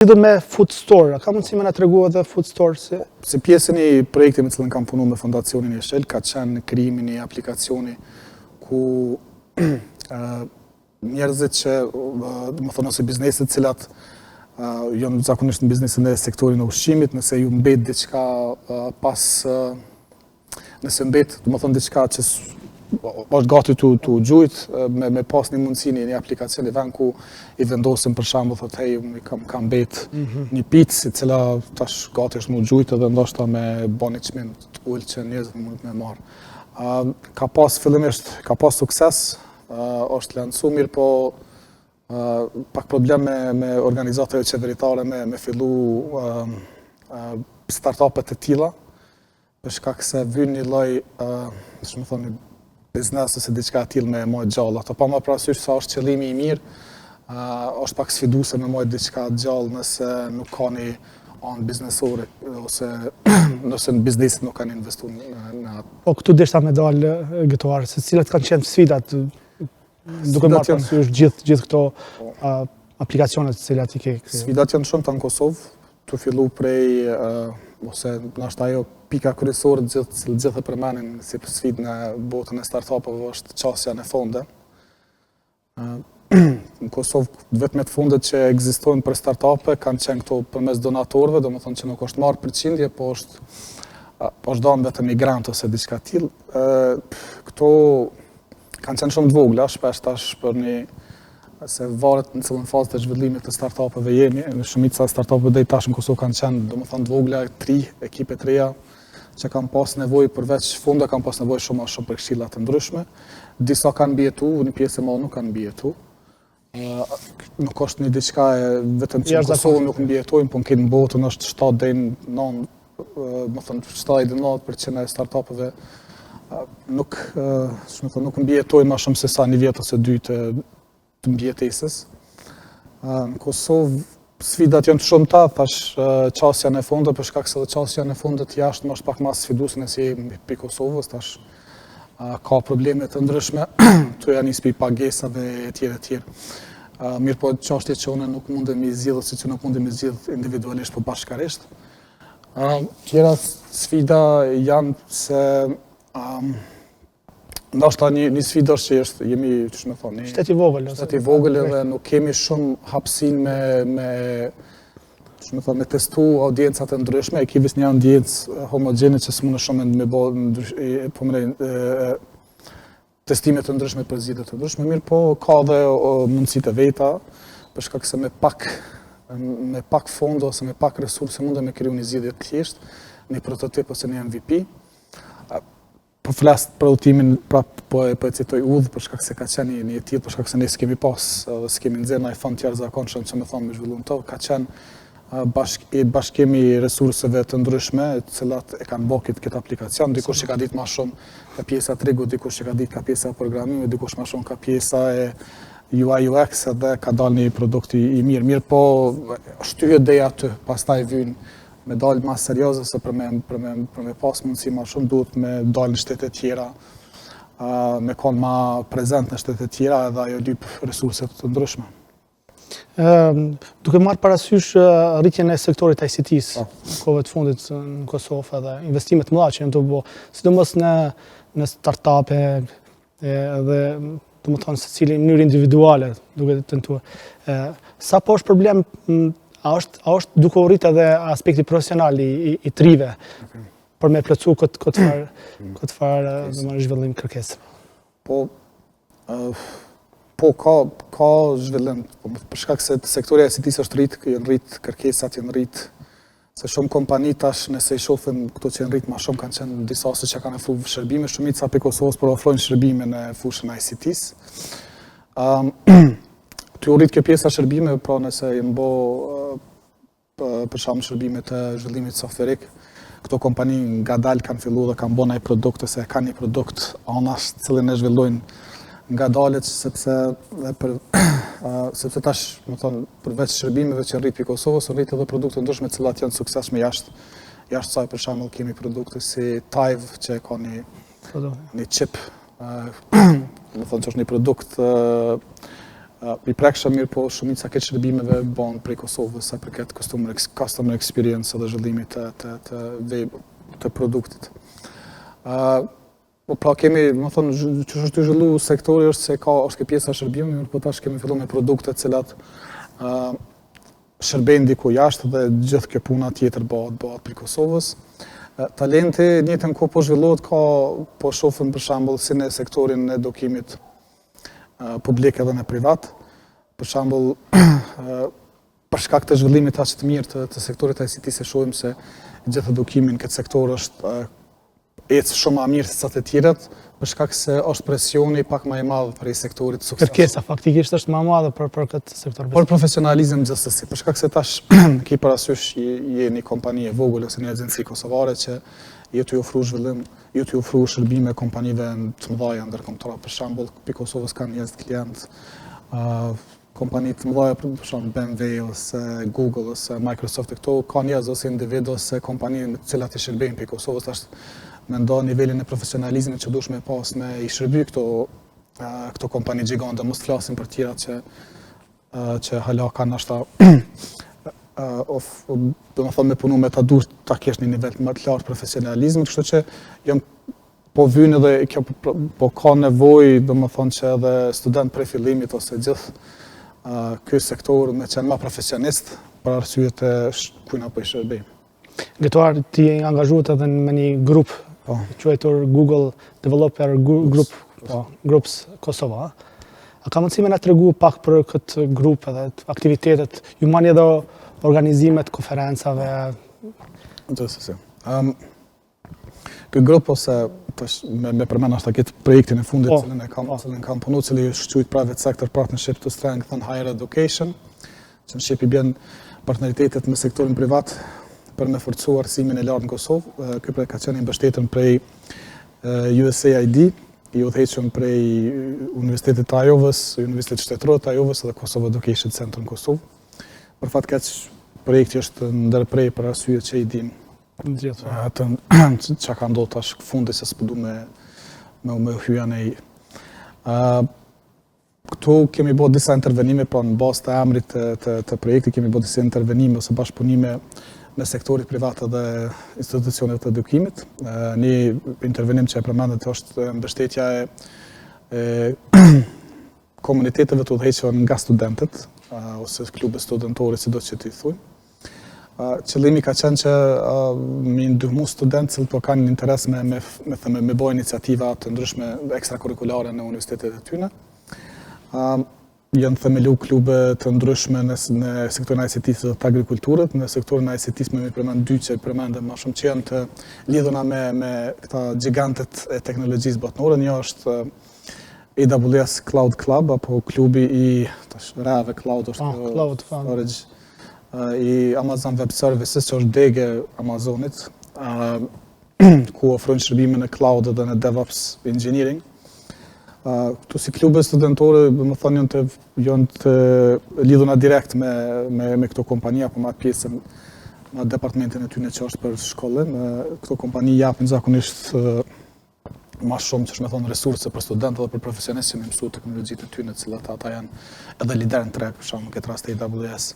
Lidhur me Food Store, ka mundësi me na tregu edhe Food Store si? Si pjesën e projektit me cilën kam punu me Fondacionin Jeshel, ka qenë krijimin e një aplikacioni ku njerëzit që, më thonë, ose bizneset cilat janë zakonisht në biznesin e sektorin e ushqimit, nëse ju mbet diçka nëse mbet, më thonë, diçka që është gati të gjujt, me pas një mundësi një aplikacion i vend ku i vendosim për shembull, thotë hej, kam mbet një picë e cila tash gati është më gjujt edhe ndoshta me bën një çmim të ulët që njerëzit mund me marr. Ka pas fillimisht, ka pas sukses, është lancu mirë, po pak problem me organizatëve qeveritare me fillu startupet e tilla, për shkak se vjen një lloj, ç'më thonë, biznes ose diçka e tillë me më gjallë. Ato pa më parasysh sa është qëllimi i mirë, është pak sfiduese me më diçka gjallë nëse nuk ka një anë biznesore ose nëse në biznesin nuk kanë investuar në atë. Po këtu deshta me dalë gëtuar, se cilat kanë qenë sfidat duke marrë parasysh gjithë këto aplikacionet të cilat i ke. Sfidat janë shumë në Kosovë, të fillu prej ose nashta ajo pika kryesore gjithë e përmenin si sfidë në botën e startupëve është qasja në fonde. Në Kosovë, vetëm të fondet që ekzistojnë për startupe kanë qenë këto përmes donatorëve, domethënë që nuk është marrë përqindje, po është dhënë vetëm i grant ose diçka tillë. Këto kanë qenë shumë të vogla, shpesh tash për një se varet në cilën fazë të zhvillimit të startupeve jemi, shumica startupeve deri tash në Kosovë kanë qenë, domethënë të vogla, 3 ekipe të reja që kanë pas nevojë përveç fonde, kanë pas nevojë shumë për këshilla të ndryshme. Disa kanë mbijetu, një pjesë e madhe nuk kanë mbijetu. Nuk është një diçka vetëm që në Kosovë nuk mbijetojnë, po në botën është 7 deri në 9, më thënë 7-9% e startupeve nuk mbijetojnë më shumë se sa një vjet ose 2 të mbjetesës. Në Kosovë sfidat janë të shumta, tash qasja në fonde, për shkak se edhe qasja në fondet jashtë më është pak më sfiduese nëse jemi pi Kosovës, tash ka probleme të ndryshme, tu janë nispi pagesave e tjerë. Mirë po çështje që unë nuk mundem i zgjidh ose që nuk mundem i zgjidh individualisht po bashkarisht. Tjera sfida janë se ndoshta një sfidë është që jemi, ç'është më thonë, shtet i vogël edhe nuk kemi shumë hapësinë me testu audiencat e ndryshme, e kivis një audiencë homogjene që s'mund shumë me bë testime të ndryshme për zgjidhje të ndryshme, mirë po ka dhe mundësitë e veta, për shkak se me pak fond ose me pak resurse mundem me kriju një zgjidhje të thjeshtë, një prototip ose një MVP. Po flas për udhëtimin, po e citoj udhë për shkak se ka qenë një tillë, për shkak se ne s'kemi pas, s'kemi nxjerrë ndaj fond të jashtëzakonshëm që më thonë me zhvilluar to, ka qenë bashkimi i resurseve të ndryshme, të cilat e kanë bërë këtë aplikacion, dikush që ka ditë më shumë ka pjesa tregu, dikush që ka ditë ka pjesa programimi, dikush më shumë ka pjesa e UI UX edhe ka dalë një produkt i mirë. Mirë po shtyhet deri aty, pastaj vjen me dalë ma serioze, se për me pas mundësi ma shumë duhet me dalë në shtete tjera, me konë ma prezent në shtete tjera edhe ajo lyp resurset të ndryshme. Duke marrë parasysh rritjen e sektorit ICT-s në kohëve të fundit në Kosovë edhe investimet mëdha që janë të bëjë, sidomos në startupe edhe domethënë secili në mënyrë individuale duke tentuar. Sa po është problem, a është duke u rrit edhe aspekti profesional i trive për me plotësu këtë farë zhvillim kërkesë? Po ka zhvillim, për shkak se sektori i ICT-s është janë rrit kërkesat, janë rrit se shumë kompani tash nëse i shohin këto që janë rrit më shumë kanë qenë disa që kanë ofruar shërbime, shumica për Kosovës por ofrojnë shërbime në fushën e ICT-s. Të u rrit kjo pjesa shërbime, pra nëse i mbo për shkak shërbime të zhvillimit softverik, këto kompani ngadalë kanë filluar dhe kanë bërë një produkt ose kanë një produkt anash të cilin e zhvillojnë ngadalë sepse tash, më thonë, përveç shërbimeve që rrit pi Kosovës, rrit edhe produkte ndryshme të cilat janë suksesshme jashtë saj, për shembull kemi produkte si Taiv që ka një chip, më thonë që është një produkt I prekshëm mirë, po shumica këtë shërbimeve banë prej Kosovës, sa përket customer experience edhe zhvillimit të produktit. Po pra kemi, më thonë, që është të zhvillu sektori është se është pjesa shërbimeve, po tash kemi fillu me produkte cilat shërbejnë diku jashtë dhe gjithë kjo puna tjetër bëhet për Kosovës. Talenti njëtën kohë po zhvillohet, po shofën për shembull si në sektorin e edukimit publik edhe në privat. Për shembull, për shkak të zhvillimit aq të mirë të sektorit ICT-s, shohim se gjithë edukimin këtë sektor është ecë shumë më mirë se sa të tjerët, për shkak se është presioni pak më i madh për sektorit sukses. Kërkesa faktikisht është më e madhe për këtë sektor. Por profesionalizëm gjithsesi, për shkak se tash ke parasysh je një kompani e vogël ose një agjenci kosovare që ju të ofru zhvillim, ju të ofru shërbime kompanive të mëdha ndërkombëtare. Për shembull, pi Kosovës kanë njerëz klient, kompani të mëdha, për shembull BMW ose Google ose Microsoft, këto kanë njerëz ose individ ose kompani me të cilat i shërbejnë pi Kosovës. Tash mendo nivelin e profesionalizmit që dush me pas me i shërby këto kompani gjigante, mos flasim për tjera që hala kanë ashta do më thonë me punu me ta dush ta kesh një nivel më të lartë profesionalizmit, kështu që jam po vynë edhe kjo po ka nevojë, do më thonë që edhe student prej fillimit ose gjithë ky sektor me qenë më profesionist për arsyet e kujna po i shërbej. Gëtuar ti je angazhuar edhe me një grup quajtur Google Developer Group, Groups Kosova. A ka mundësi me na tregu pak për këtë grup edhe aktivitetet, ju mani edhe organizimet, konferencave? Gjithsesi. Ky grup ose me përmend ashtu këtë projektin e fundit cilën kam punuar, cili është quajtur Private Sector Partnership to Strengthen Higher Education, që në shqip i bën partneritetet me sektorin privat për me forcu arsimin e lartë në Kosovë. Ky projekt ka qenë i mbështetur prej USAID, i udhëhequr prej Universitetit të Ajovës, Universitetit Shtetëror të Ajovës dhe Kosovo Education Center në Kosovë. Për fat keq, projekti është ndërprej për arsye që i dim. Atë që ka ndodhur tash fundi se s'po du me hyja nei. Këtu kemi bërë disa intervenime, pra në bazë të emrit të projektit kemi bërë disa intervenime ose bashkëpunime me sektorit privat dhe institucionet të edukimit. Një intervenim që e përmendet është mbështetja e komuniteteve të udhëhequra nga studentët ose klube studentore, sido që t'i thuj. Qëllimi ka qenë që mi ndihmu studentët që po kanë interes me bëjë iniciativa të ndryshme ekstrakurrikulare në universitetet e tyre. Janë themelu klube të ndryshme në sektorin ICT-s dhe të agrikulturët. Në sektorin ICT-s me përmend dy që përmendem më shumë që janë të lidhuna me këta gigantet e teknologjisë botnore. Një është AWS Cloud Club, apo klubi i Rave Cloud Storage i Amazon Web Services, që është dege Amazonit, ku ofrojnë shërbime në cloud dhe në DevOps Engineering. Këtu si klube studentore, më thonë, janë të lidhuna direkt me këto kompani, apo ma pjesën me departamentin e tyre që është për shkollën. Këto kompani japin zakonisht ma shumë që është me thonë resurse për studentë dhe për profesionistë që me mësu teknologjitë e tyre, cilat ata janë edhe lider në treg, për shembull në këtë rast AWS.